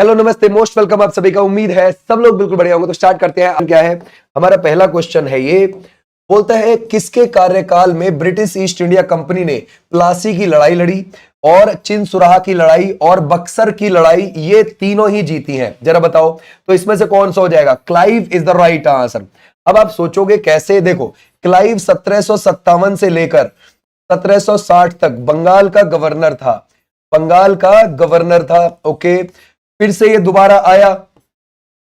Hello नमस्ते, most welcome आप सभी का। उम्मीद है सब लोग बिल्कुल बढ़िया होंगे। तो स्टार्ट करते हैं। क्या है हमारा पहला क्वेश्चन है, ये बोलता है किसके कार्यकाल में ब्रिटिश ईस्ट इंडिया कंपनी ने प्लासी की लड़ाई लड़ी और चिनसुराह की लड़ाई और बक्सर की लड़ाई, ये तीनों ही जीती हैं। जरा बताओ तो इसमें से कौन सा हो जाएगा? Clive is the right answer. अब आप सोचोगे कैसे, देखो क्लाइव 1757 से लेकर 1760 तक बंगाल का गवर्नर था। बंगाल का गवर्नर था, ओके। फिर से ये दोबारा आया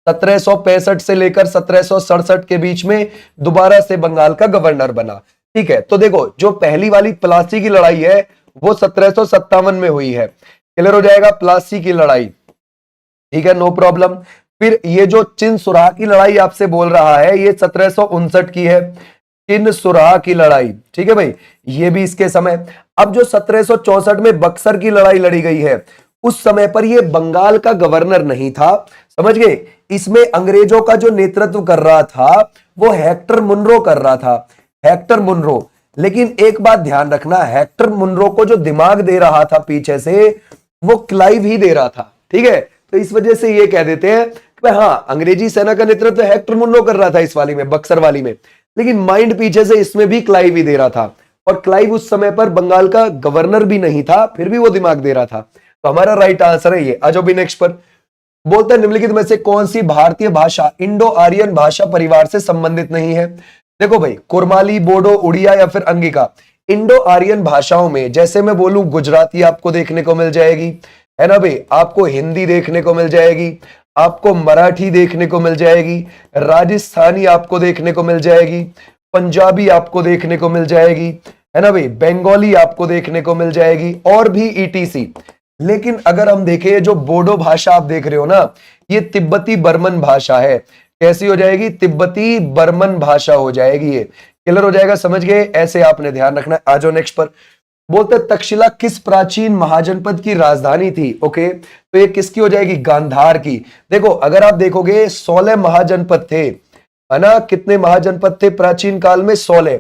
1765 से लेकर 1767 के बीच में, दोबारा से बंगाल का गवर्नर बना। ठीक है, तो देखो जो पहली वाली प्लासी की लड़ाई है वो 1757 में हुई है। क्लियर हो जाएगा, प्लासी की लड़ाई। ठीक है, नो प्रॉब्लम। फिर ये जो चिनसुराह की लड़ाई आपसे बोल रहा है, ये 1759 की है, चिनसुराह की लड़ाई। ठीक है भाई, ये भी इसके समय। अब जो 1764 में बक्सर की लड़ाई लड़ी गई है, उस समय पर ये बंगाल का गवर्नर नहीं था, समझ गए। इसमें अंग्रेजों का जो नेतृत्व कर रहा था वो हेक्टर मुनरो कर रहा था, हेक्टर मुनरो। लेकिन एक बात ध्यान रखना, हेक्टर मुनरो को जो दिमाग दे रहा था पीछे से, वो क्लाइव ही दे रहा था। ठीक है, तो इस वजह से ये कह देते हैं कि हाँ, अंग्रेजी सेना का नेतृत्व हेक्टर मुनरो कर रहा था इस वाली में, बक्सर वाली में, लेकिन माइंड पीछे से इसमें भी क्लाइव ही दे रहा था। और क्लाइव उस समय पर बंगाल का गवर्नर भी नहीं था, फिर भी वो दिमाग दे रहा था। तो हमारा राइट आंसर है ये। आ जाओ भी नेक्स्ट पर। बोलते हैं निम्नलिखित में से कौन सी भारतीय भाषा इंडो आर्यन भाषा परिवार से संबंधित नहीं है? देखो भाई, कुरमाली, बोडो, उड़िया या फिर अंगिका। इंडो आर्यन भाषाओं में जैसे मैं बोलूं, गुजराती आपको देखने को मिल जाएगी, है ना भाई, आपको हिंदी देखने को मिल जाएगी, आपको मराठी देखने को मिल जाएगी, राजस्थानी आपको देखने को मिल जाएगी, पंजाबी आपको देखने को मिल जाएगी, है ना भाई, बंगाली आपको देखने को मिल जाएगी, और भी ईटीसी। लेकिन अगर हम देखें, जो बोडो भाषा आप देख रहे हो ना, ये तिब्बती बर्मन भाषा है। कैसी हो जाएगी? तिब्बती बर्मन भाषा हो जाएगी। ये क्लियर हो जाएगा, समझ गए? ऐसे आपने ध्यान रखना है। आ जाओ नेक्स्ट पर। बोलते तक्षशिला किस प्राचीन महाजनपद की राजधानी थी? ओके, तो ये किसकी हो जाएगी? गांधार की। देखो अगर आप देखोगे 16 महाजनपद थे, है ना। कितने महाजनपद थे प्राचीन काल में? 16।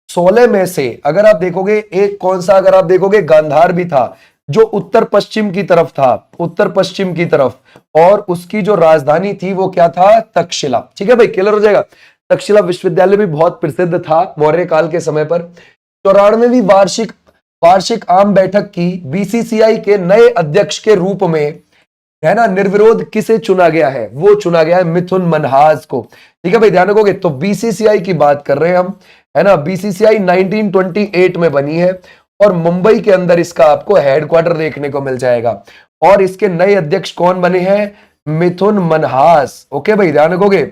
16 में से अगर आप देखोगे एक कौन सा, अगर आप देखोगे गांधार भी था, जो उत्तर पश्चिम की तरफ था, उत्तर पश्चिम की तरफ, और उसकी जो राजधानी थी वो क्या था? तक्षशिला। ठीक है भाई, क्लियर हो जाएगा। तक्षशिला विश्वविद्यालय भी बहुत प्रसिद्ध था मौर्य काल के समय पर। 94वीं वार्षिक आम बैठक की बीसीसीआई के नए अध्यक्ष के रूप में, है ना, निर्विरोध किसे चुना गया है? वो चुना गया है मिथुन मनहास को। ठीक है भाई, ध्यान रखोगे। तो बीसीसीआई की बात कर रहे हैं हम, है ना। बीसीसीआई 1928 में बनी है और मुंबई के अंदर इसका आपको हेडक्वार्टर देखने को मिल जाएगा। और इसके नए अध्यक्ष कौन बने हैं? मिथुन मनहास। ओके भाई, ध्यान रखोगे,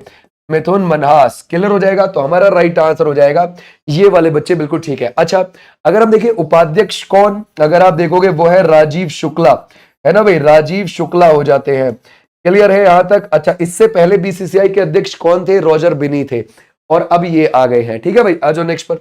मिथुन मनहास। क्लियर हो जाएगा, तो हमारा राइट आंसर हो जाएगा ये वाले बच्चे, बिल्कुल ठीक है। अच्छा, अगर हम देखें उपाध्यक्ष कौन, अगर आप देखोगे वो है राजीव शुक्ला, है ना भाई, राजीव शुक्ला हो जाते हैं। क्लियर है यहां तक? अच्छा, इससे पहले बीसीसीआई के अध्यक्ष कौन थे? रॉजर बिनी थे, और अब ये आ गए हैं। ठीक है भाई, आ जाओ नेक्स्ट पर।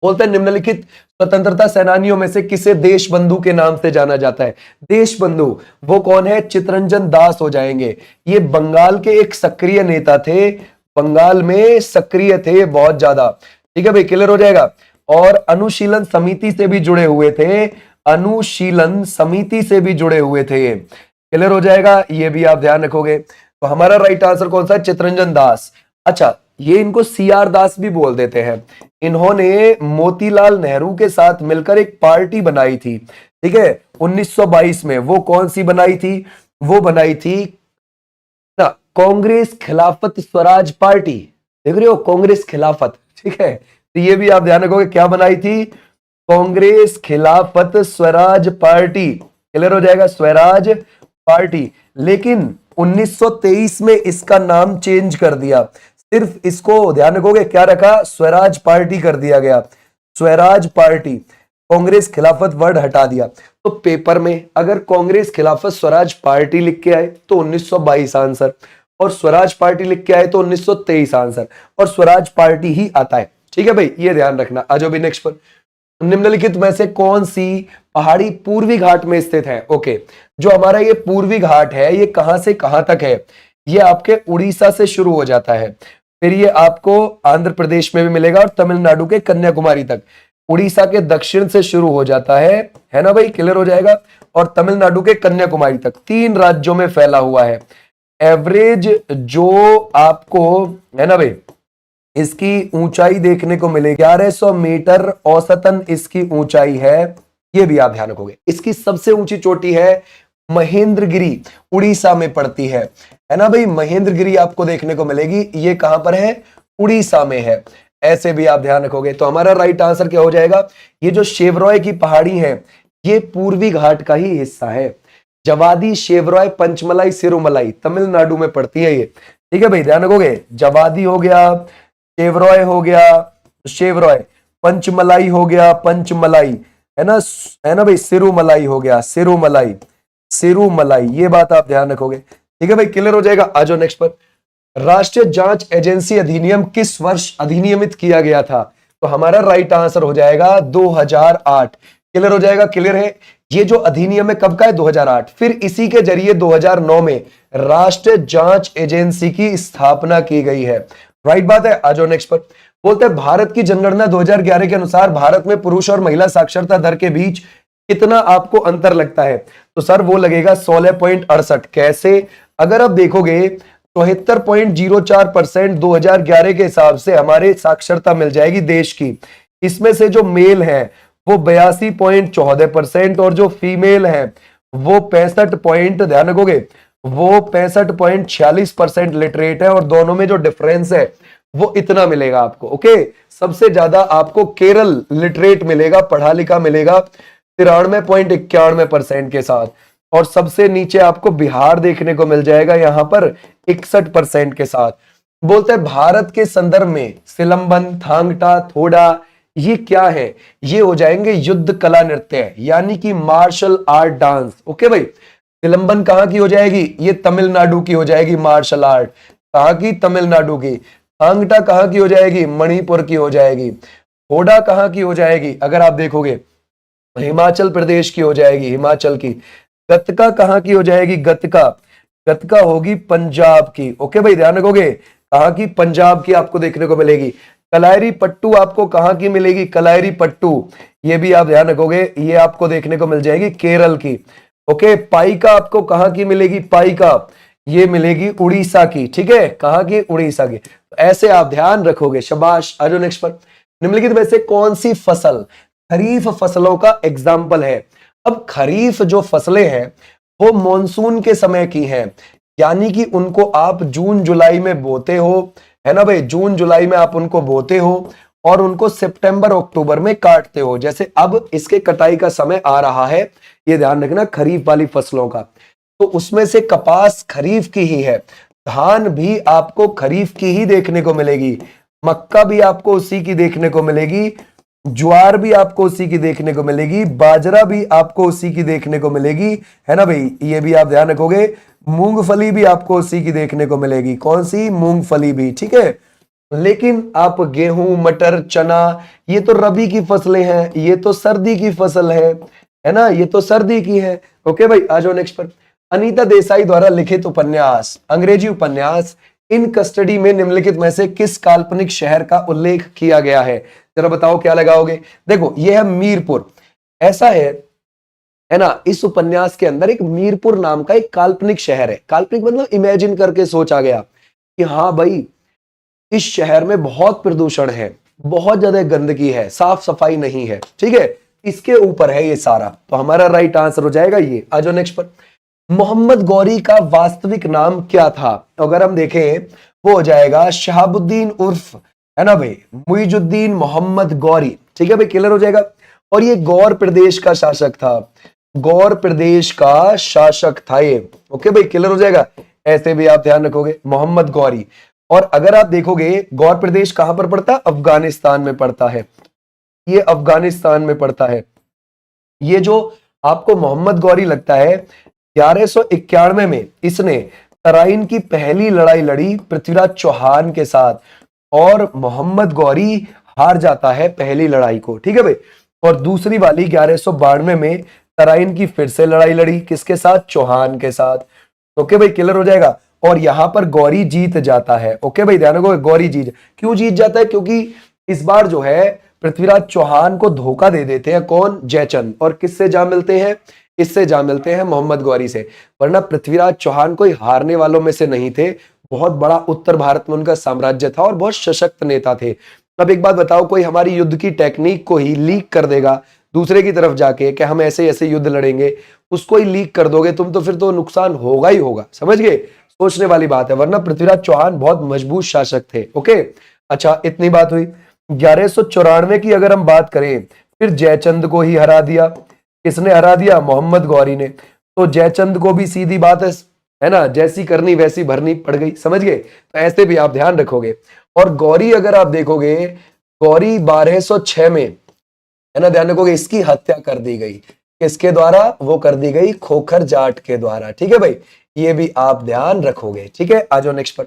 बोलते हैं निम्नलिखित स्वतंत्रता सेनानियों में से किसे देशबंधु के नाम से जाना जाता है? देशबंधु वो कौन है? चित्तरंजन दास हो जाएंगे। ये बंगाल के एक सक्रिय नेता थे, बंगाल में सक्रिय थे बहुत ज्यादा। ठीक है भाई, क्लियर हो जाएगा। और अनुशीलन समिति से भी जुड़े हुए थे, अनुशीलन समिति से भी जुड़े हुए थे। क्लियर हो जाएगा, ये भी आप ध्यान रखोगे। तो हमारा राइट आंसर कौन सा है? चित्तरंजन दास। अच्छा, ये इनको सीआर दास भी बोल देते हैं। इन्होंने मोतीलाल नेहरू के साथ मिलकर एक पार्टी बनाई थी, ठीक है, 1922 में। वो कौन सी बनाई थी? वो बनाई थी ना, कांग्रेस खिलाफत स्वराज पार्टी। देख रहे हो, कांग्रेस खिलाफत। ठीक है, तो ये भी आप ध्यान रखोगे, क्या बनाई थी? कांग्रेस खिलाफत स्वराज पार्टी। क्लियर हो जाएगा, स्वराज पार्टी। लेकिन 1923 में इसका नाम चेंज कर दिया। सिर्फ इसको ध्यान रखोगे, क्या रखा? स्वराज पार्टी कर दिया गया, स्वराज पार्टी। कांग्रेस खिलाफत वर्ड हटा दिया। तो पेपर में अगर कांग्रेस खिलाफत स्वराज पार्टी लिख के आए तो 1922 आंसर, और स्वराज पार्टी लिख के आए तो 1923 आंसर, और स्वराज पार्टी ही आता है। ठीक है भाई, ये ध्यान रखना। आ जाओ भी नेक्स्ट पर। निम्नलिखित में से कौन सी पहाड़ी पूर्वी घाट में स्थित है? ओके, जो हमारा ये पूर्वी घाट है, ये कहां से कहां तक है? ये आपके उड़ीसा से शुरू हो जाता है, फिर ये आपको आंध्र प्रदेश में भी मिलेगा और तमिलनाडु के कन्याकुमारी तक। उड़ीसा के दक्षिण से शुरू हो जाता है ना भाई, क्लियर हो जाएगा। और तमिलनाडु के कन्याकुमारी तक, 3 राज्यों में फैला हुआ है। एवरेज जो आपको है ना भाई, इसकी ऊंचाई देखने को मिलेगी 1100 मीटर औसतन इसकी ऊंचाई है। ये भी आप ध्यान रखोगे। इसकी सबसे ऊंची चोटी है महेंद्रगिरी, उड़ीसा में पड़ती है ना भाई। महेंद्रगिरी आपको देखने को मिलेगी, ये कहां पर है? उड़ीसा में है। ऐसे भी आप ध्यान रखोगे। तो हमारा राइट आंसर क्या हो जाएगा? ये जो शेवरॉय की पहाड़ी है, ये पूर्वी घाट का ही हिस्सा है। जवादी, शेवरॉय, पंचमलाई, सिरुमलाई तमिलनाडु में पड़ती है ये। ठीक है भाई, ध्यान रखोगे। जवादी हो गया, शेवरॉय हो गया, शेवरॉय, पंचमलाई हो गया, पंचमलाई है ना भाई, सिरुमलाई हो गया, सिरुमलाई, सिरुमलाई, ये बात आप ध्यान रखोगे। ठीक है भाई, क्लियर हो जाएगा। आ जाओ नेक्स्ट पर। राष्ट्रीय जांच एजेंसी अधिनियम किस वर्ष अधिनियमित किया गया था? तो हमारा राइट आंसर हो जाएगा 2008। क्लियर हो जाएगा, क्लियर है। ये जो अधिनियम है कब का है? 2008। फिर इसी के जरिए 2009 में राष्ट्रीय जांच एजेंसी की स्थापना की गई है। राइट बात है। आ जाओ नेक्स्ट पर। बोलते हैं भारत की जनगणना 2011 के अनुसार भारत में पुरुष और महिला साक्षरता दर के बीच कितना आपको अंतर लगता है? तो सर वो लगेगा 16.68। कैसे? अगर आप देखोगे 73.04% 2011 के हिसाब से हमारे साक्षरता मिल जाएगी देश की। इसमें से जो मेल है वो 82.14% और जो फीमेल है वो 65 ध्यान रखोगे, वो 65.46% लिटरेट है। और दोनों में जो डिफरेंस है वो इतना मिलेगा आपको। ओके, सबसे ज्यादा आपको केरल लिटरेट मिलेगा, पढ़ा लिखा मिलेगा 93.91% के साथ। और सबसे नीचे आपको बिहार देखने को मिल जाएगा यहां पर 61% के साथ। बोलते हैं भारत के संदर्भ में सिलंबन, थांगटा, थोड़ा ये क्या है? ये हो जाएंगे युद्ध कला नृत्य, यानी कि मार्शल आर्ट डांस। ओके भाई, सिलंबन कहां की हो जाएगी? ये तमिलनाडु की हो जाएगी मार्शल आर्ट। कहां की? तमिलनाडु की। थांगटा कहां की हो जाएगी? मणिपुर की हो जाएगी। थोड़ा कहां की हो जाएगी? अगर आप देखोगे हिमाचल प्रदेश की हो जाएगी, हिमाचल की। गतका कहां की हो जाएगी? गतका, गतका होगी पंजाब की। ओके भाई, ध्यान रखोगे। कहां की? पंजाब की आपको देखने को मिलेगी। कलायरी पट्टू आपको कहां की मिलेगी? कलायरी पट्टू, ये भी आप ध्यान रखोगे, ये आपको देखने को मिल जाएगी केरल की। ओके, पाइका आपको कहां की मिलेगी? पाइका ये मिलेगी उड़ीसा की। ठीक है, कहां की? उड़ीसा की। तो ऐसे आप ध्यान रखोगे। शाबाश। आ जाओ नेक्स्ट पर। निम्नलिखित में से कौन सी फसल खरीफ फसलों का एग्जाम्पल है? अब खरीफ जो फसलें हैं वो मॉनसून के समय की हैं, यानी कि उनको आप जून जुलाई में बोते हो, है ना भाई। जून जुलाई में आप उनको बोते हो और उनको सितंबर अक्टूबर में काटते हो। जैसे अब इसके कटाई का समय आ रहा है, ये ध्यान रखना, खरीफ वाली फसलों का। तो उसमें से कपास खरीफ की ही है, धान भी आपको खरीफ की ही देखने को मिलेगी, मक्का भी आपको उसी की देखने को मिलेगी, ज्वार भी आपको उसी की देखने को मिलेगी, बाजरा भी आपको उसी की देखने को मिलेगी, है ना भाई। ये भी आप ध्यान रखोगे। मूंगफली भी आपको उसी की देखने को मिलेगी। कौन सी? मूंगफली भी। ठीक है, लेकिन आप गेहूं, मटर, चना, ये तो रबी की फसलें हैं, ये तो सर्दी की फसल है ना, ये तो सर्दी की है। ओके भाई, आ जाओ नेक्स्ट पर। अनीता देसाई द्वारा लिखित उपन्यास, अंग्रेजी उपन्यास इन कस्टडी में निम्नलिखित में से किस काल्पनिक शहर का उल्लेख किया गया है? जरा बताओ क्या लगाओगे। देखो, यह है मीरपुर। ऐसा है ना, इस उपन्यास के अंदर एक मीरपुर नाम का एक काल्पनिक शहर है। काल्पनिक मतलब इमेजिन करके सोचा गया कि हाँ भाई, इस शहर में बहुत प्रदूषण है, बहुत ज्यादा गंदगी है, साफ सफाई नहीं है। ठीक है, इसके ऊपर है ये सारा। तो हमारा राइट आंसर हो जाएगा ये। आ जाओ नेक्स्ट पर। मोहम्मद गौरी का वास्तविक नाम क्या था? अगर हम देखें वो हो जाएगा शहाबुद्दीन उर्फ, है ना भाई, मुइजुद्दीन मोहम्मद गौरी। ठीक है भाई, क्लियर हो जाएगा। और ये गौर प्रदेश का शासक था, गौर प्रदेश का शासक था ये। ओके भाई, क्लियर हो जाएगा। ऐसे भी आप ध्यान रखोगे, मोहम्मद गौरी। और अगर आप देखोगे गौर प्रदेश कहां पर पड़ता? अफगानिस्तान में पड़ता है। ये अफगानिस्तान में पड़ता है। ये जो आपको मोहम्मद गौरी लगता है, 1191 में इसने तराइन की पहली लड़ाई लड़ी पृथ्वीराज चौहान के साथ, और मोहम्मद गौरी हार जाता है पहली लड़ाई को। ठीक है भाई। और दूसरी वाली 1192 में तराइन की फिर से लड़ाई लड़ी, किसके साथ? चौहान के साथ। ओके भाई, क्लियर हो जाएगा। और यहां पर गौरी जीत जाता है। ओके भाई, ध्यान रखो, गौरी क्यों जीत जाता है? क्योंकि इस बार जो है पृथ्वीराज चौहान को धोखा दे देते हैं। कौन? जयचंद। और किससे जा मिलते हैं? इससे जा मिलते हैं मोहम्मद गौरी से। वरना पृथ्वीराज चौहान कोई हारने वालों में से नहीं थे, बहुत बड़ा उत्तर भारत में उनका साम्राज्य था और बहुत सशक्त नेता थे। अब एक बात बताओ, कोई हमारी युद्ध की टेक्निक को ही लीक कर देगा दूसरे की तरफ जाके कि हम ऐसे ऐसे युद्ध लड़ेंगे, उसको ही लीक कर दोगे तुम तो फिर तो नुकसान होगा ही होगा, समझ गए? सोचने वाली बात है। वरना पृथ्वीराज चौहान बहुत मजबूत शासक थे। ओके, अच्छा इतनी बात हुई। 1194 की अगर हम बात करें, फिर जयचंद को ही हरा दिया। किसने हरा दिया? मोहम्मद गौरी ने। तो जयचंद को भी सीधी बात है ना, जैसी करनी वैसी भरनी पड़ गई, समझ गए? तो ऐसे भी आप ध्यान रखोगे। और गौरी अगर आप देखोगे, गौरी 1206 में, है ना, ध्यान रखोगे, इसकी हत्या कर दी गई। किसके द्वारा? वो कर दी गई खोखर जाट के द्वारा। ठीक है भाई, ये भी आप ध्यान रखोगे। ठीक है, आ जाओ नेक्स्ट पर।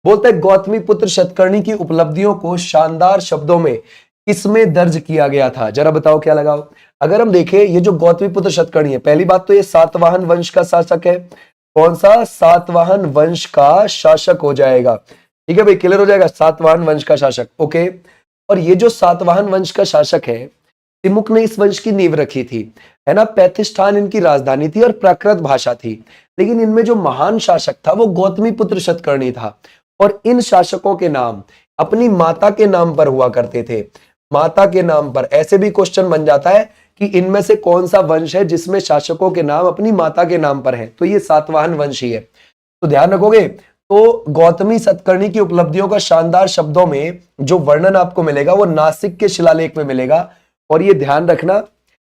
बोलते हैं गौतमी पुत्र शतकर्णी की उपलब्धियों को शानदार शब्दों में किसमें दर्ज किया गया था? जरा बताओ क्या लगाओ। अगर हम देखें, ये जो गौतमी पुत्र शतकर्णी है, पहली बात तो ये सातवाहन वंश का शासक है। कौन सा? सातवाहन वंश का शासक हो जाएगा। ठीक है भाई, क्लियर हो जाएगा, सातवाहन वंश का शासक। ओके, और ये जो सातवाहन वंश का शासक है, तिमुक ने इस वंश की नींव रखी थी, है ना। पैथिष्ठान इनकी राजधानी थी और प्राकृत भाषा थी। लेकिन इनमें जो महान शासक था वो गौतमी पुत्र शतकर्णी था। और इन शासकों के नाम अपनी माता के नाम पर हुआ करते थे। माता के नाम पर। ऐसे भी क्वेश्चन बन जाता है कि इनमें से कौन सा वंश है जिसमें शासकों के नाम अपनी माता के नाम पर है, तो ये सातवाहन वंश ही है। तो ध्यान रखोगे। तो गौतमी शतकर्णी की उपलब्धियों का शानदार शब्दों में जो वर्णन आपको मिलेगा वो नासिक के शिलालेख में मिलेगा। और ये ध्यान रखना,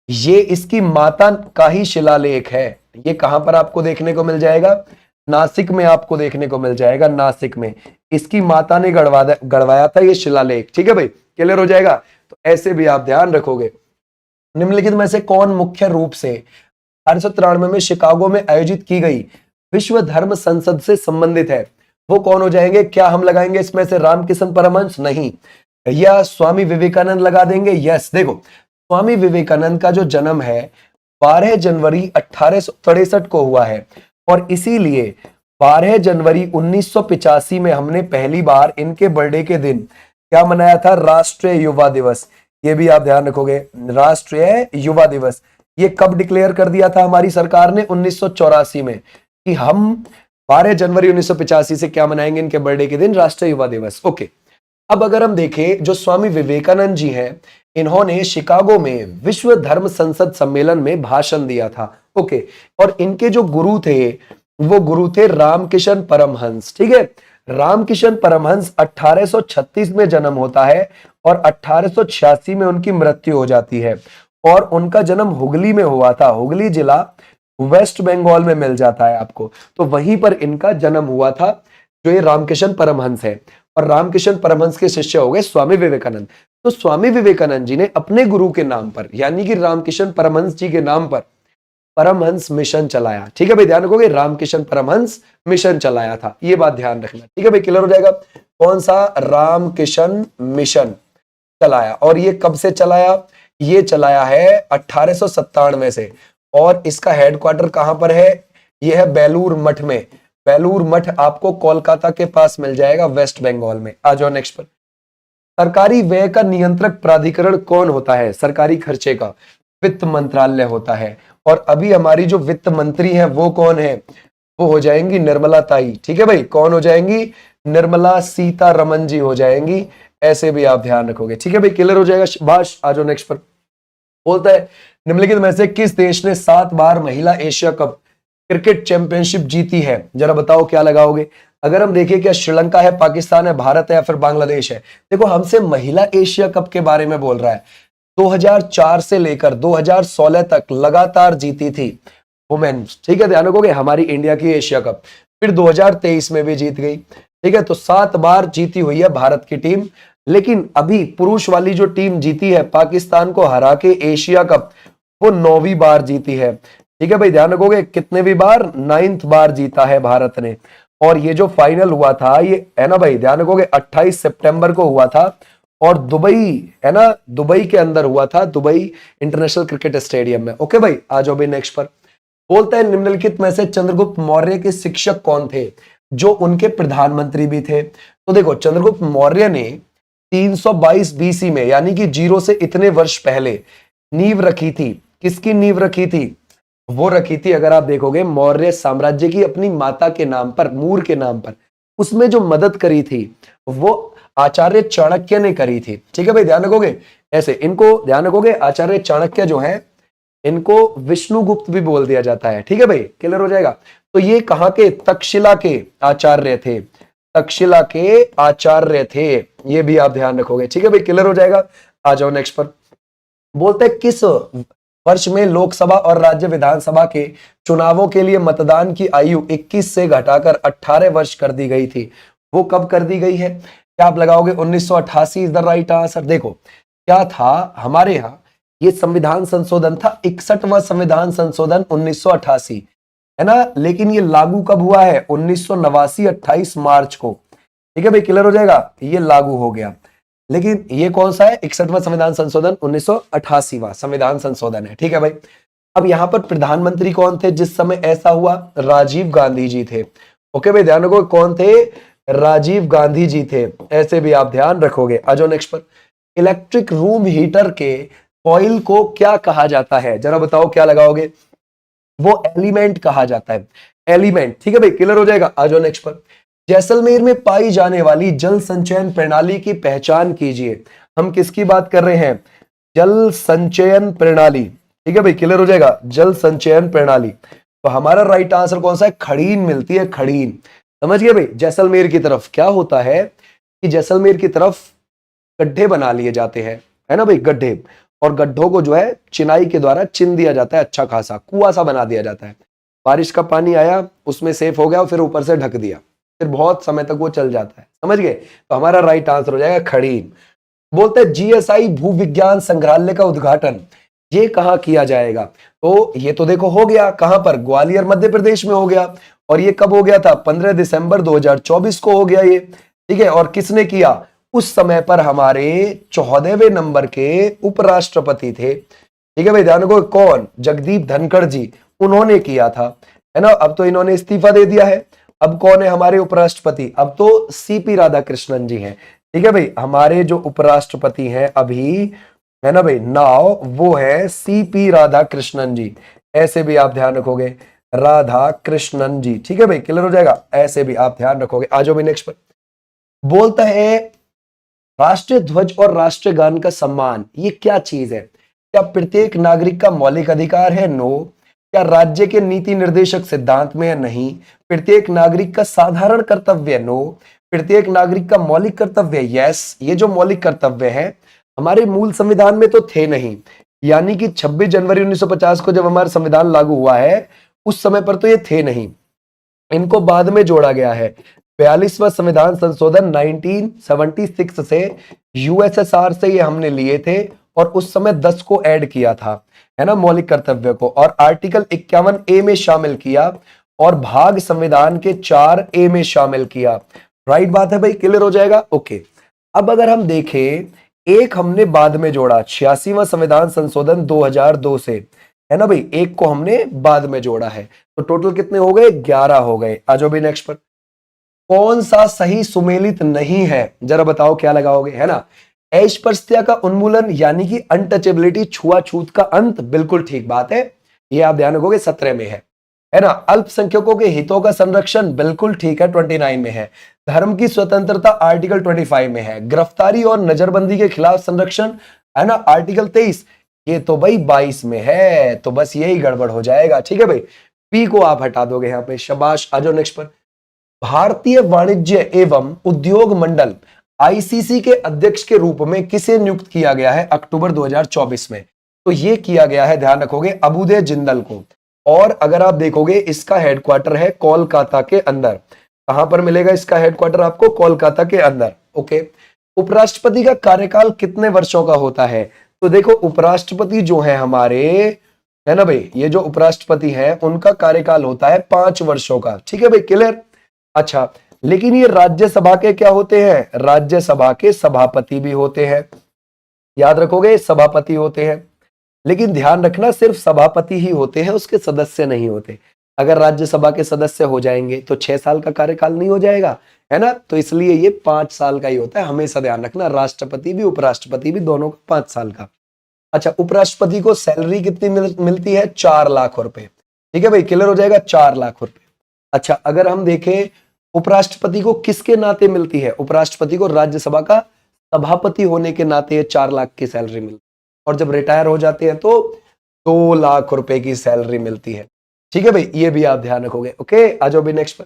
ये इसकी माता का ही शिलालेख है। ये कहां पर आपको देखने को मिल जाएगा? नासिक में आपको देखने को मिल जाएगा। नासिक में इसकी माता ने गढ़वाया था ये शिलालेख। ठीक है भाई, क्लियर हो जाएगा। तो ऐसे भी आप ध्यान रखोगे। निम्नलिखित में से कौन मुख्य रूप से 1893 में शिकागो में आयोजित की गई विश्व धर्म संसद से संबंधित है? वो कौन हो जाएंगे? क्या हम लगाएंगे इसमें से रामकृष्ण परमहंस? नहीं। या स्वामी विवेकानंद लगा देंगे? यस। देखो, स्वामी विवेकानंद का जो जन्म है 12 जनवरी 1863 को हुआ है। और इसीलिए 12 जनवरी 1985 में हमने पहली बार इनके बर्थडे के दिन क्या मनाया था? राष्ट्रीय युवा दिवस। ये भी आप ध्यान रखोगे, राष्ट्रीय युवा दिवस। ये कब डिक्लेयर कर दिया था हमारी सरकार ने? 1984 में, कि हम 12 जनवरी 1985 से क्या मनाएंगे? इनके बर्थडे के दिन राष्ट्रीय युवा दिवस। ओके, अब अगर हम देखें, जो स्वामी विवेकानंद जी हैं, इन्होंने शिकागो में विश्व धर्म संसद सम्मेलन में भाषण दिया था। ओके, और इनके जो गुरु थे वो गुरु थे रामकृष्ण परमहंस। ठीक है, रामकृष्ण परमहंस 1836 में जन्म होता है और 1886 में उनकी मृत्यु हो जाती है। और उनका जन्म हुगली में हुआ था। हुगली जिला वेस्ट बंगाल में मिल जाता है आपको। तो वहीं पर इनका जन्म हुआ था, जो ये रामकृष्ण परमहंस है। और रामकृष्ण परमहंस के शिष्य हो गए स्वामी विवेकानंद। तो स्वामी विवेकानंद जी ने अपने गुरु के नाम पर, यानी कि रामकृष्ण परमहंस जी के नाम पर, परमहंस मिशन चलाया। ठीक है भाई, ध्यान रखोगे, रामकृष्ण परमहंस मिशन चलाया था। ये बात ध्यान रखना। ठीक है भाई, क्लियर हो जाएगा। कौन सा? रामकृष्ण मिशन चलाया। और ये कब से चलाया? ये चलाया है 1897 से। और इसका हेडक्वार्टर कहां पर है? यह है बेलूर मठ में। बेलूर मठ आपको कोलकाता के पास मिल जाएगा, वेस्ट बंगाल में। आ जाओ नेक्स्ट पर। सरकारी व्यय का नियंत्रक प्राधिकरण कौन होता है? सरकारी खर्चे का वित्त मंत्रालय होता है। और अभी हमारी जो वित्त मंत्री है वो कौन है? वो हो जाएंगी निर्मला ताई। ठीक है भाई, कौन हो जाएंगी? निर्मला सीतारमन जी हो जाएंगी। ऐसे भी आप ध्यान रखोगे। ठीक है भाई, क्लियर हो जाएगा। शाबाश। आ जाओ नेक्स्ट पर। बोलता है निम्नलिखित में से किस देश ने 7 बार महिला एशिया कप क्रिकेट चैंपियनशिप जीती है? जरा बताओ क्या लगाओगे। अगर हम देखें, क्या श्रीलंका है, पाकिस्तान है, भारत है या फिर बांग्लादेश है? देखो, हमसे महिला एशिया कप के बारे में बोल रहा है। 2004 से लेकर 2016 तक लगातार जीती थी वुमेन्स। ठीक है, ध्यान रखोगे, हमारी इंडिया की एशिया कप। फिर 2023 में भी जीत गई। ठीक है, तो 7 बार जीती हुई है भारत की टीम। लेकिन अभी पुरुष वाली जो टीम जीती है पाकिस्तान को हरा के एशिया कप, वो 9वीं बार जीती है। ठीक है भाई, ध्यान रखोगे, कितने बार? 9th बार जीता है भारत ने। और ये जो फाइनल हुआ था, ये है ना भाई, ध्यान रखोगे, 28 सितंबर को हुआ था। और दुबई, है ना, दुबई के अंदर हुआ था, दुबई इंटरनेशनल क्रिकेट स्टेडियम में। ओके भाई, आ जाओ भाई नेक्स्ट पर। बोलते हैं निम्नलिखित में से चंद्रगुप्त मौर्य के शिक्षक कौन थे, जो उनके प्रधानमंत्री भी थे? तो देखो, चंद्रगुप्त मौर्य ने 322 बीसी में, यानी कि 0 से इतने वर्ष पहले नींव रखी थी। किसकी नींव रखी थी? वो रखी थी, अगर आप देखोगे, मौर्य साम्राज्य की अपनी माता के नाम पर, मूर के नाम पर। उसमें जो मदद करी थी वो आचार्य चाणक्य ने करी थी। ठीक है भाई, ध्यान रखोगे, ऐसे इनको ध्यान रखोगे। आचार्य चाणक्य जो है, इनको विष्णुगुप्त भी बोल दिया जाता है। ठीक है भाई, क्लियर हो जाएगा। तो ये कहां के? तक्षशिला के आचार्य थे, तक्षशिला के आचार्य थे, ये भी आप ध्यान रखोगे। ठीक है भाई, क्लियर हो जाएगा। आ जाओ नेक्स्ट पर। बोलते हैं किस वर्ष में लोकसभा और राज्य विधानसभा के चुनावों के लिए मतदान की आयु 21 से घटाकर 18 वर्ष कर दी गई थी? वो कब कर दी गई है? क्या आप लगाओगे 1988 इज द राइट आंसर? देखो क्या था हमारे यहाँ, ये संविधान संशोधन था, 61वां संविधान संशोधन 1988, है ना। लेकिन ये लागू कब हुआ है? 1989 28 मार्च को। ठीक है भाई, क्लियर हो जाएगा, ये लागू हो गया। लेकिन ये कौन सा है? 61वां संविधान संशोधन, 1988वां संविधान संशोधन है। ठीक है भाई। अब यहां पर प्रधानमंत्री कौन थे जिस समय ऐसा हुआ? राजीव गांधी जी थे। ओके भाई, ध्यान रखो कौन थे? राजीव गांधी जी थे, ऐसे भी आप ध्यान रखोगे। आ जाओ नेक्स्ट पर। इलेक्ट्रिक रूम हीटर के कॉइल को क्या कहा जाता है? जरा बताओ क्या लगाओगे? वो एलिमेंट कहा जाता है, एलिमेंट। ठीक है भाई, क्लियर हो जाएगा। आ जाओ नेक्स्ट पर। जैसलमेर में पाई जाने वाली जल संचयन प्रणाली की पहचान कीजिए। हम किसकी बात कर रहे हैं? जल संचयन प्रणाली। ठीक है भाई, क्लियर हो जाएगा, जल संचयन प्रणाली। तो हमारा राइट आंसर कौन सा है? खड़ीन मिलती है, खड़ीन। समझ गए भाई। जैसलमेर की तरफ क्या होता है कि जैसलमेर की तरफ गड्ढे बना लिए जाते हैं, है ना भाई, गड्ढे। और गड्ढों को जो है चिनाई के द्वारा चिन दिया जाता है, अच्छा खासा कुआं सा बना दिया जाता है। बारिश का पानी आया, उसमें सेफ हो गया और फिर ऊपर से ढक दिया, फिर बहुत समय तक वो चल जाता है। समझ गए? तो हमारा राइट आंसर हो जाएगा खड़ीन। बोलते हैं जीएसआई भूविज्ञान संग्रहालय का उद्घाटन ये कहां किया जाएगा? तो ये तो देखो हो गया, कहां पर? ग्वालियर मध्य प्रदेश में हो गया। और ये कब हो गया था? 15 दिसंबर 2024 को हो गया ये। ठीक है, और किसने किया? उस समय पर हमारे 14वें नंबर के उपराष्ट्रपति थे। ठीक है भाई, ध्यान रखो, कौन? जगदीप धनखड़ जी, उन्होंने किया था, है ना। अब तो इन्होंने इस्तीफा दे दिया है। अब कौन है हमारे उपराष्ट्रपति? अब तो सीपी राधाकृष्णन जी हैं। ठीक है भाई, हमारे जो उपराष्ट्रपति हैं अभी, है ना भाई, नाउ वो है सीपी राधाकृष्णन जी, ऐसे भी आप ध्यान रखोगे, राधा कृष्णन जी। ठीक है भाई, क्लियर हो जाएगा, ऐसे भी आप ध्यान रखोगे। आ जाओ भाई नेक्स्ट पर। बोलता है राष्ट्रीय ध्वज और राष्ट्रीय गान का सम्मान ये क्या चीज है? क्या प्रत्येक नागरिक का मौलिक अधिकार है? नो। क्या राज्य के नीति निर्देशक सिद्धांत में है? नहीं। प्रत्येक नागरिक का साधारण कर्तव्य? नो। प्रत्येक नागरिक का मौलिक कर्तव्य? यस। ये जो मौलिक कर्तव्य है हमारे मूल संविधान में तो थे नहीं, यानी कि 26 जनवरी 1950 को जब हमारा संविधान लागू हुआ है उस समय पर तो ये थे नहीं, इनको बाद में जोड़ा गया है। 42वां संविधान संशोधन 1976 से यूएसएसआर से ये हमने लिए थे और उस समय 10 को ऐड किया था, है ना, मौलिक कर्तव्य को, और आर्टिकल 51A में शामिल किया और भाग संविधान के 4A में शामिल किया। राइट बात है भाई, क्लियर हो जाएगा। ओके, अब अगर हम देखें, एक हमने बाद में जोड़ा 86वां संविधान संशोधन 2002 से, है ना भाई, एक को हमने बाद में जोड़ा है, तो टोटल कितने हो गए? 11 हो गए। आ जाओ भाई नेक्स्ट पर। कौन सा सही सुमेलित नहीं है? जरा बताओ क्या लगाओगे, है ना। अस्पृश्यता का उन्मूलन यानी कि अनटचेबिलिटी, छुआछूत का अंत, बिल्कुल ठीक बात है, ये आप ध्यान रखोगे 17 में है ना। अल्पसंख्यकों के हितों का संरक्षण, बिल्कुल ठीक है, 29 में है। धर्म की स्वतंत्रता आर्टिकल 25 में है। गिरफ्तारी और नजरबंदी के खिलाफ संरक्षण, है ना, आर्टिकल 23, ये तो भाई 22 में है, तो बस यही गड़बड़ हो जाएगा। ठीक है भाई, पी को आप हटा दोगे यहाँ पे, शाबाश। आ जाओ नेक्स्ट पर। भारतीय वाणिज्य एवं उद्योग मंडल आईसीसी के अध्यक्ष के रूप में किसे नियुक्त किया गया है अक्टूबर 2024 में? तो ये किया गया है, ध्यान रखोगे, अबुदय जिंदल को। और अगर आप देखोगे इसका हेडक्वार्टर है कोलकाता के अंदर। कहां पर मिलेगा इसका हेडक्वार्टर आपको? कोलकाता के अंदर। ओके, उपराष्ट्रपति का कार्यकाल कितने वर्षों का होता है? तो देखो उपराष्ट्रपति जो है हमारे, है ना भाई, ये जो उपराष्ट्रपति है उनका कार्यकाल होता है 5 वर्षों का। ठीक है भाई, क्लियर। अच्छा, लेकिन ये राज्यसभा के क्या होते हैं? राज्यसभा के सभापति भी होते हैं, याद रखोगे, सभापति होते हैं। लेकिन ध्यान रखना, सिर्फ सभापति ही होते हैं, उसके सदस्य नहीं होते। अगर राज्यसभा के सदस्य हो जाएंगे तो 6 साल का कार्यकाल नहीं हो जाएगा, है ना, तो इसलिए ये 5 साल का ही होता है, हमेशा ध्यान रखना। राष्ट्रपति भी उपराष्ट्रपति भी दोनों का 5 साल का। अच्छा, उपराष्ट्रपति को सैलरी कितनी मिलती है? 4 लाख रुपए। ठीक है भाई, क्लियर हो जाएगा, 4 लाख रुपए। अच्छा, अगर हम देखें उपराष्ट्रपति को किसके नाते मिलती है, उपराष्ट्रपति को राज्यसभा का सभापति होने के नाते 4 लाख की सैलरी मिलती है, और जब रिटायर हो जाते हैं तो 2 लाख रुपए की सैलरी मिलती है। ठीक है भाई, ये भी आप ध्यान रखोगे। ओके, आ जाओ भाई नेक्स्ट पर।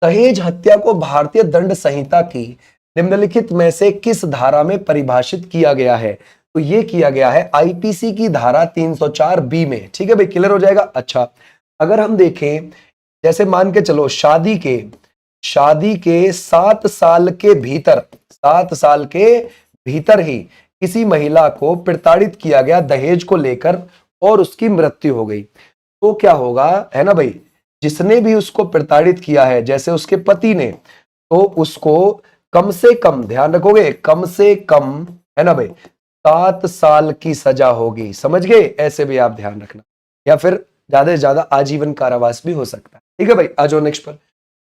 दहेज हत्या को भारतीय दंड संहिता की निम्नलिखित में से किस धारा में परिभाषित किया गया है? तो ये किया गया है आईपीसी की धारा 304 बी में। ठीक है भाई, क्लियर हो जाएगा। अच्छा, अगर हम देखें, जैसे मान के चलो शादी के 7 साल के भीतर, 7 साल के भीतर ही किसी महिला को प्रताड़ित किया गया दहेज को लेकर और उसकी मृत्यु हो गई, तो क्या होगा, है ना भाई, जिसने भी उसको प्रताड़ित किया है, जैसे उसके पति ने, तो उसको कम से कम, ध्यान रखोगे, कम से कम, है ना भाई, 7 साल की सजा होगी। समझ गए? ऐसे भी आप ध्यान रखना, या फिर ज्यादा से ज्यादा आजीवन कारावास भी हो सकता है। ठीक है भाई, आ जाओ नेक्स्ट पर।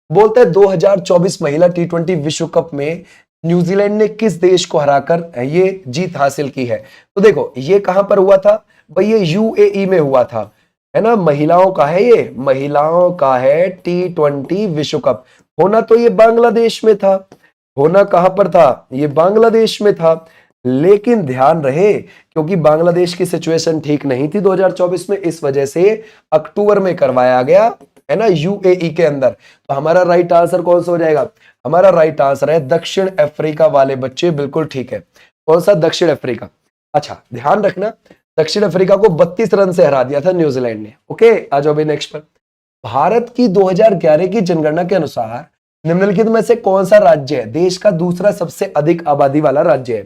बोलते हैं 2024 महिला T20 विश्व कप में न्यूजीलैंड ने किस देश को हराकर ये जीत हासिल की है? तो देखो, ये कहां पर हुआ था भाई? ये यूएई में हुआ था, है ना। महिलाओं का है, ये महिलाओं का है T20 विश्व कप। होना तो ये बांग्लादेश में था, होना कहां पर था? ये बांग्लादेश में था, लेकिन ध्यान रहे क्योंकि बांग्लादेश की सिचुएशन ठीक नहीं थी 2024 में, इस वजह से अक्टूबर में करवाया गया, है ना, यूएई के अंदर। तो हमारा राइट आंसर कौन सा हो जाएगा? हमारा राइट आंसर है दक्षिण अफ्रीका वाले बच्चे, बिल्कुल ठीक है। कौन सा? दक्षिण अफ्रीका। अच्छा, ध्यान रखना, दक्षिण अफ्रीका को 32 रन से हरा दिया था न्यूजीलैंड ने। ओके, आ जाओ भाई नेक्स्ट पर। भारत की 2011 की जनगणना के अनुसार निम्नलिखित में से कौन सा राज्य है देश का दूसरा सबसे अधिक आबादी वाला राज्य है?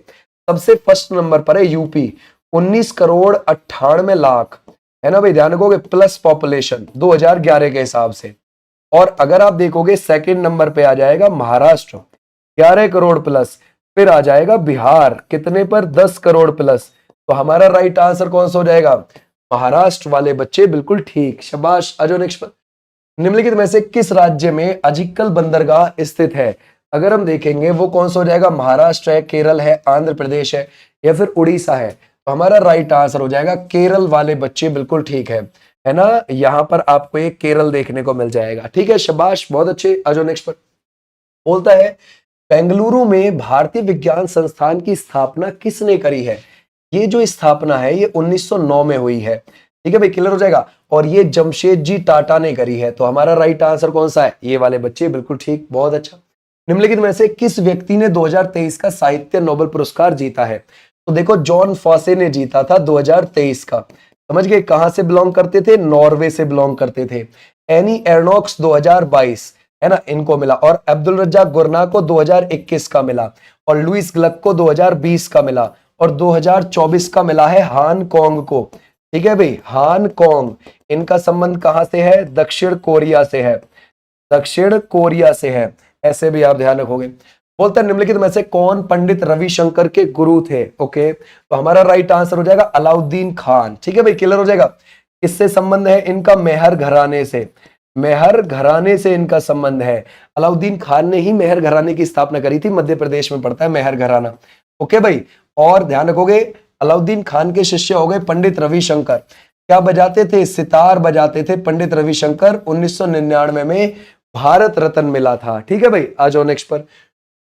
सबसे फर्स्ट नंबर पर है यूपी, 19 करोड़ 98 लाख, है ना भाई, ध्यान रखोगे, प्लस पॉपुलेशन 2011 के हिसाब से। और अगर आप देखोगे सेकंड नंबर पे आ जाएगा महाराष्ट्र, 11 करोड़ प्लस। फिर आ जाएगा बिहार, कितने पर? 10 करोड़ प्लस। तो हमारा राइट आंसर कौन सा हो जाएगा? महाराष्ट्र वाले बच्चे, बिल्कुल ठीक, शाबाश। आ जाओ नेक्स्ट पर। निम्नलिखित में से किस राज्य में अजिक्कल बंदरगाह स्थित है? अगर हम देखेंगे वो कौन सा हो जाएगा? महाराष्ट्र है, केरल है, आंध्र प्रदेश है, या फिर उड़ीसा है? तो हमारा राइट आंसर हो जाएगा केरल वाले बच्चे, बिल्कुल ठीक है ना। यहां पर आपको एक केरल देखने को मिल जाएगा। ठीक है, शाबाश, बहुत अच्छे। आ जाओ नेक्स्ट पर। बोलता है बेंगलुरु में भारतीय विज्ञान संस्थान की स्थापना किसने करी है? ये जो स्थापना है ये 1909 में हुई है। ठीक है भाई, क्लियर हो जाएगा। और ये जमशेदजी टाटा ने करी है। तो हमारा राइट आंसर कौन सा है? ये वाले बच्चे, बिल्कुल ठीक, बहुत अच्छा। निम्नलिखित में से किस व्यक्ति ने 2023 का साहित्य नोबेल पुरस्कार जीता है? तो देखो, जॉन फॉसे ने जीता था 2023 का। समझ गए? कहां से बिलोंग करते थे? नॉर्वे से बिलोंग करते थे। एनी एर्नॉक्स 2022, है ना, इनको मिला। और अब्दुल रज्जाक गुरना को 2021 का मिला, और लुइस ग्लक को 2020 का मिला, और 2024 का मिला है हांगकांग को। ठीक है भाई, हांगकांग, इनका संबंध कहां से है? दक्षिण कोरिया से है, दक्षिण कोरिया से है। ऐसे भी आप ध्यान रखोगे। बोलता है निम्नलिखित में से कौन पंडित रविशंकर के गुरु थे? ओके, तो हमारा राइट आंसर हो जाएगा अलाउद्दीन खान। ठीक है भाई, क्लियर हो जाएगा। किससे संबंध है इनका? मेहर घराने से, मेहर घराने से इनका संबंध है। अलाउद्दीन खान ने ही मेहर घराने की स्थापना करी थी, मध्य प्रदेश में पड़ता है मेहर घराना। ओके भाई, और ध्यान रखोगे, अलाउद्दीन खान के शिष्य हो गए पंडित रविशंकर। क्या बजाते थे? सितार बजाते थे पंडित रविशंकर। 1999 में भारत रत्न मिला था। ठीक है भाई, आ जाओ नेक्स्ट पर।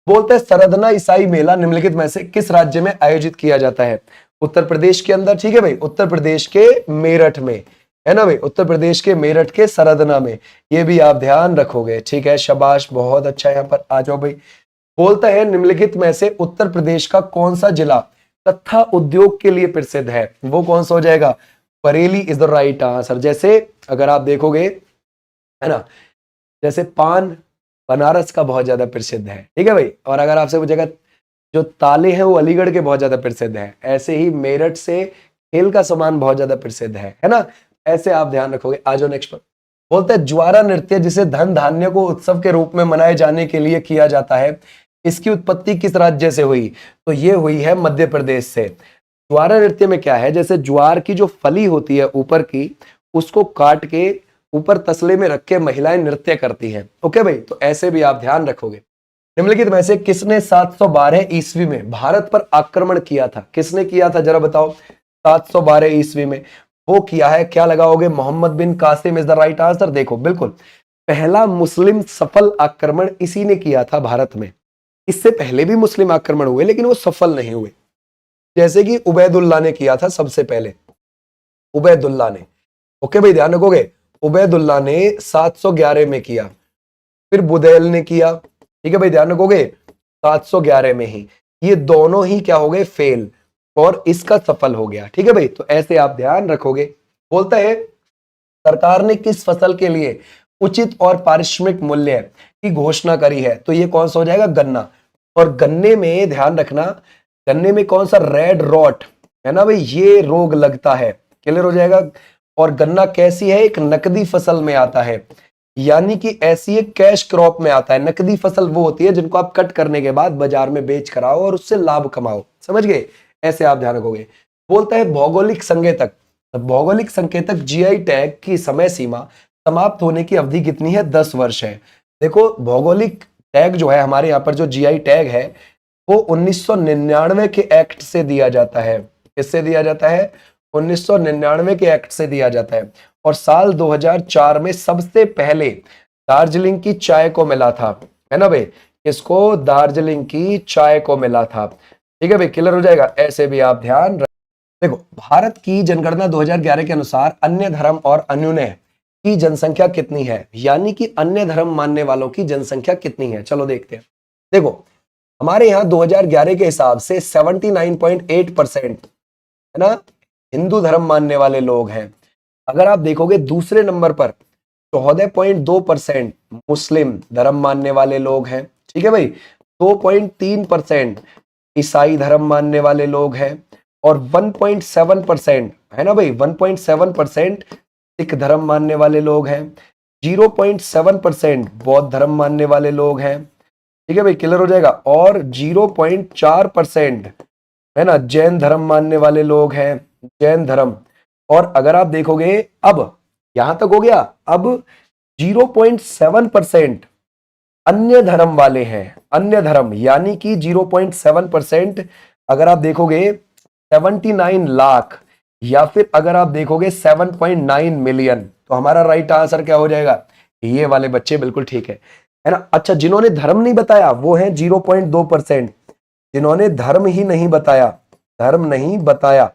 बोलते हैं सरदना ईसाई मेला निम्नलिखित में से किस राज्य में आयोजित किया जाता है? उत्तर प्रदेश के अंदर। ठीक है भाई, उत्तर प्रदेश के मेरठ में, है ना भाई, उत्तर प्रदेश के मेरठ के सरदना में। ये भी आप ध्यान रखोगे। ठीक है, शाबाश, बहुत अच्छा। यहाँ पर आ जाओ भाई। बोलता है निम्नलिखित में से उत्तर प्रदेश का कौन सा जिला कत्था उद्योग के लिए प्रसिद्ध है? वो कौन सा हो जाएगा? Bareilly is the right answer. जैसे अगर आप देखोगे, है ना, जैसे पान बनारस का बहुत ज्यादा प्रसिद्ध है। ठीक है भाई, और अगर आपसे पूछेगा जो ताले हैं वो अलीगढ़ के बहुत ज्यादा प्रसिद्ध है। ऐसे ही मेरठ से खेल का सामान बहुत ज्यादा प्रसिद्ध है ना। ऐसे आप ध्यान रखोगे। आ जाओ नेक्स्ट पर। बोलते हैं ज्वारा नृत्य जिसे धन धान्य को उत्सव के रूप में मनाए जाने के लिए किया जाता है, इसकी उत्पत्ति किस राज्य से हुई? तो ये हुई है मध्य प्रदेश से। ज्वारा नृत्य में क्या है? जैसे ज्वार की जो फली होती है ऊपर की, उसको काट के ऊपर तसले में रख के महिलाएं नृत्य करती हैं। ओके भाई, तो ऐसे भी आप ध्यान रखोगे। निम्नलिखित में से किसने 712 ईस्वी में भारत पर आक्रमण किया था? किसने किया था जरा बताओ? 712 ईस्वी में वो किया है, क्या लगाओगे? Mohammad bin Qasim is the right answer. देखो बिल्कुल पहला मुस्लिम सफल आक्रमण इसी ने किया था भारत में। इससे पहले भी मुस्लिम आक्रमण हुए लेकिन वो सफल नहीं हुए। जैसे कि उबैदुल्ला ने किया था सबसे पहले, उबैदुल्ला ने। ओके भाई ध्यान रखोगे, उबैदुल्ला ने 711 में किया, फिर बुदैल ने किया, ठीक है भाई ध्यान रखोगे 711 में ही। ये दोनों ही क्या हो गए? फेल, और इसका सफल हो गया। ठीक है भाई, तो ऐसे आप ध्यान रखोगे। बोलता है सरकार ने किस फसल के लिए उचित और पारिश्रमिक मूल्य की घोषणा करी है? तो ये कौन सा हो जाएगा? गन्ना। और गन्ने में ध्यान रखना, गन्ने में कौन सा? रेड रॉट है ना भाई, ये रोग लगता है। क्लियर हो जाएगा। और गन्ना कैसी है? एक नकदी फसल में आता है, यानी कि ऐसी एक कैश क्रॉप में आता है। नकदी फसल वो होती है जिनको आप कट करने के बाद बाजार में बेच कर आओ और उससे लाभ कमाओ। समझ गए? ऐसे आप ध्यान रखोगे। बोलता है भौगोलिक संकेतक, भौगोलिक संकेतक जीआई टैग की समय सीमा समाप्त होने की अवधि कितनी है? 10 वर्ष है। देखो भौगोलिक टैग जो है हमारे यहाँ पर, जो जीआई टैग है वो 1999 के एक्ट से दिया जाता है। किससे दिया जाता है? 1999 के एक्ट से दिया जाता है। और साल 2004 में सबसे पहले दार्जिलिंग की चाय को मिला था, है ना भाई? इसको दार्जिलिंग की चाय को मिला था। ठीक है भाई, क्लियर हो जाएगा। ऐसे भी आप ध्यान रख। देखो भारत की जनगणना 2011 के अनुसार अन्य धर्म और अनुनय की जनसंख्या कितनी है? यानी कि अन्य धर्म मानने वालों की जनसंख्या कितनी है? चलो देखते हैं। देखो हमारे यहाँ 2011 के हिसाब से 79.8% है ना हिंदू धर्म मानने वाले लोग हैं। अगर आप देखोगे दूसरे नंबर पर 14.2% मुस्लिम धर्म मानने वाले लोग हैं। ठीक है भाई, 2.3% ईसाई धर्म मानने वाले लोग हैं, और 1.7% है ना भाई, 1.7% सिख धर्म मानने वाले लोग हैं, 0.7% बौद्ध धर्म मानने वाले लोग हैं। ठीक है भाई, क्लियर हो जाएगा। और 0.4% है ना जैन धर्म मानने वाले लोग हैं, जैन धर्म। और अगर आप देखोगे अब यहां तक हो गया, अब 0.7% अन्य धर्म वाले हैं। अन्य धर्म यानी कि 0.7%। अगर आप देखोगे 79 लाख, या फिर अगर आप देखोगे 7.9 मिलियन, तो हमारा राइट आंसर क्या हो जाएगा? ये वाले बच्चे बिल्कुल ठीक है ना। अच्छा, जिन्होंने धर्म नहीं बताया वो है 0.2%, जिन्होंने धर्म ही नहीं बताया, धर्म नहीं बताया।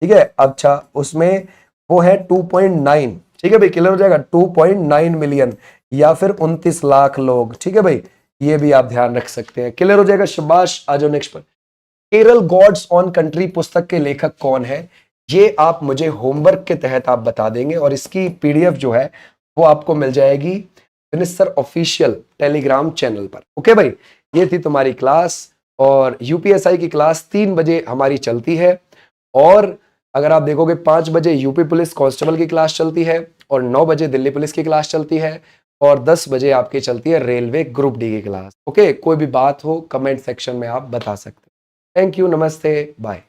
ठीक है, अच्छा उसमें वो है 2.9। ठीक है भाई, क्लियर हो जाएगा। 2.9 मिलियन या फिर 29 लाख लोग। ठीक है भाई, ये भी आप ध्यान रख सकते हैं। क्लियर हो जाएगा, शाबाश। आ जाओ नेक्स्ट पर। केरल गॉड्स ऑन कंट्री पुस्तक के लेखक कौन है? ये आप मुझे होमवर्क के तहत आप बता देंगे, और इसकी पीडीएफ जो है वो आपको मिल जाएगी finish sir official Telegram channel पर। ओके भाई, ये थी तुम्हारी क्लास। और यूपीएसआई की क्लास 3 बजे हमारी चलती है, और अगर आप देखोगे 5 बजे यूपी पुलिस कांस्टेबल की क्लास चलती है, और 9 बजे दिल्ली पुलिस की क्लास चलती है, और 10 बजे आपकी चलती है रेलवे ग्रुप डी की क्लास। ओके, कोई भी बात हो कमेंट सेक्शन में आप बता सकते हैं। थैंक यू, नमस्ते, बाय।